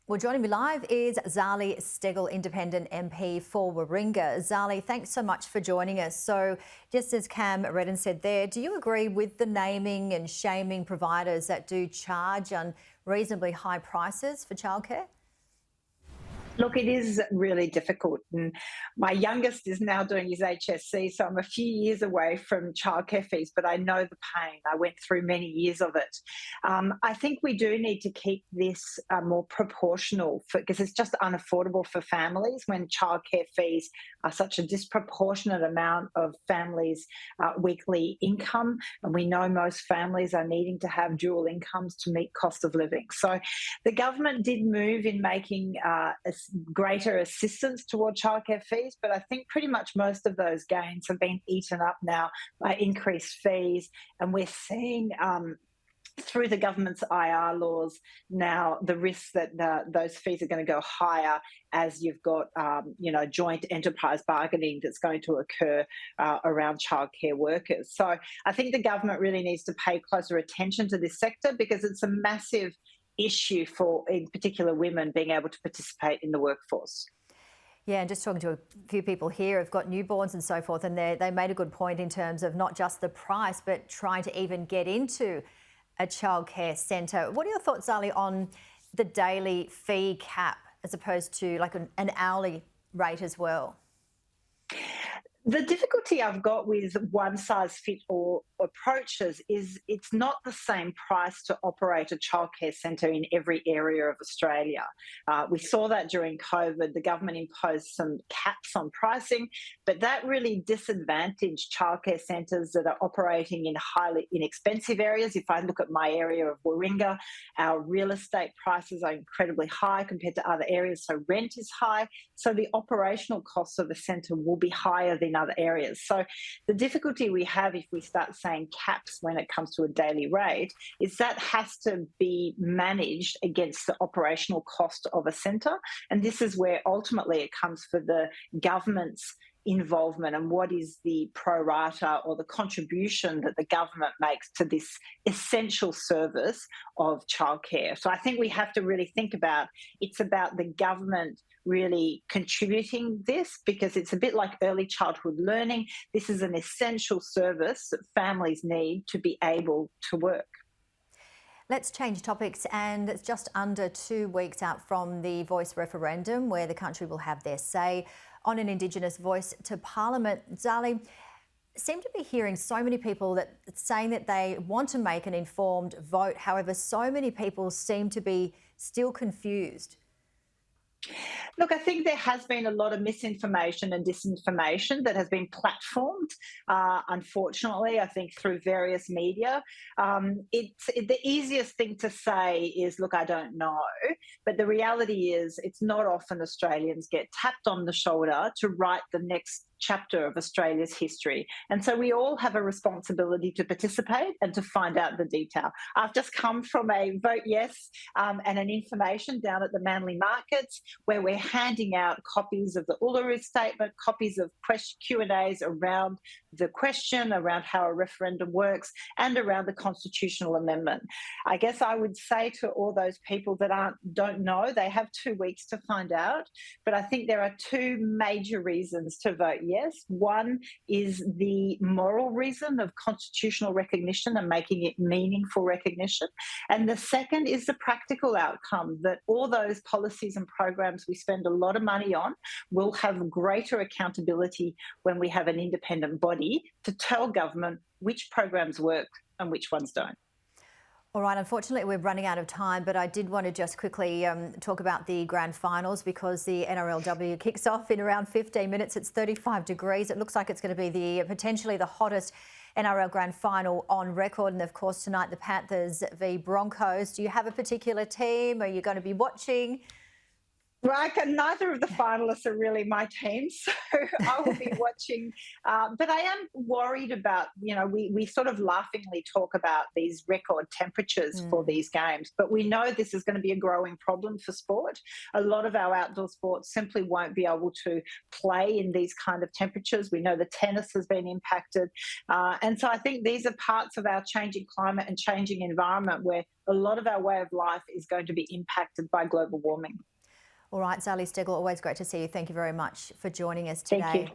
Well, joining me live is Zali Steggall, Independent MP for Warringah. Zali, thanks so much for joining us. So, just as Cam Redden said there, do you agree with the naming and shaming providers that do charge unreasonably high prices for childcare? Look, it is really difficult. And my youngest is now doing his HSC, so I'm a few years away from childcare fees, but I know the pain. I went through many years of it. I think we do need to keep this more proportional because it's just unaffordable for families when childcare fees are such a disproportionate amount of families' weekly income. And we know most families are needing to have dual incomes to meet cost of living. So the government did move in making greater assistance toward childcare fees, but I think pretty much most of those gains have been eaten up now by increased fees, and we're seeing through the government's IR laws now the risk that those fees are going to go higher as you've got joint enterprise bargaining that's going to occur around childcare workers. So I think the government really needs to pay closer attention to this sector because it's a massive issue for, in particular, women being able to participate in the workforce. Yeah, and just talking to a few people here who've got newborns and so forth, and they made a good point in terms of not just the price, but trying to even get into a childcare centre. What are your thoughts, Zali, on the daily fee cap as opposed to like an hourly rate as well? The difficulty I've got with one size fit all approaches is it's not the same price to operate a childcare centre in every area of Australia. We saw that during COVID. The government imposed some caps on pricing, but that really disadvantaged childcare centres that are operating in highly inexpensive areas. If I look at my area of Warringah, our real estate prices are incredibly high compared to other areas, so rent is high. So the operational costs of a centre will be higher than other areas. So the difficulty we have if we start saying caps when it comes to a daily rate is that has to be managed against the operational cost of a centre. And this is where ultimately it comes for the government's involvement and what is the pro rata or the contribution that the government makes to this essential service of childcare. So I think we have to really think about it's about the government really contributing this because it's a bit like early childhood learning. This is an essential service that families need to be able to work. Let's change topics, and it's just under 2 weeks out from the Voice referendum where the country will have their say on an Indigenous voice to Parliament. Zali, seem to be hearing so many people that saying that they want to make an informed vote. However, so many people seem to be still confused. Look, I think there has been a lot of misinformation and disinformation that has been platformed, unfortunately, I think through various media. The easiest thing to say is, look, I don't know. But the reality is it's not often Australians get tapped on the shoulder to write the next chapter of Australia's history. And so we all have a responsibility to participate and to find out the detail. I've just come from a vote yes and an information down at the Manly Markets where we're handing out copies of the Uluru Statement, copies of Q&As around the question, around how a referendum works and around the constitutional amendment. I guess I would say to all those people that don't know, they have 2 weeks to find out. But I think there are two major reasons to vote yes. One is the moral reason of constitutional recognition and making it meaningful recognition. And the second is the practical outcome that all those policies and programs we spend a lot of money on will have greater accountability when we have an independent body to tell government which programs work and which ones don't. All right, unfortunately we're running out of time, but I did want to just quickly talk about the grand finals because the NRLW kicks off in around 15 minutes. It's 35 degrees. It looks like it's going to be potentially the hottest NRL grand final on record. And of course tonight the Panthers v Broncos. Do you have a particular team? Are you going to be watching? Neither of the finalists are really my team, so I will be watching. But I am worried about, we sort of laughingly talk about these record temperatures for Mm. these games, but we know this is going to be a growing problem for sport. A lot of our outdoor sports simply won't be able to play in these kind of temperatures. We know the tennis has been impacted. And so I think these are parts of our changing climate and changing environment where a lot of our way of life is going to be impacted by global warming. All right, Zali Steggall, always great to see you. Thank you very much for joining us Thank you. today.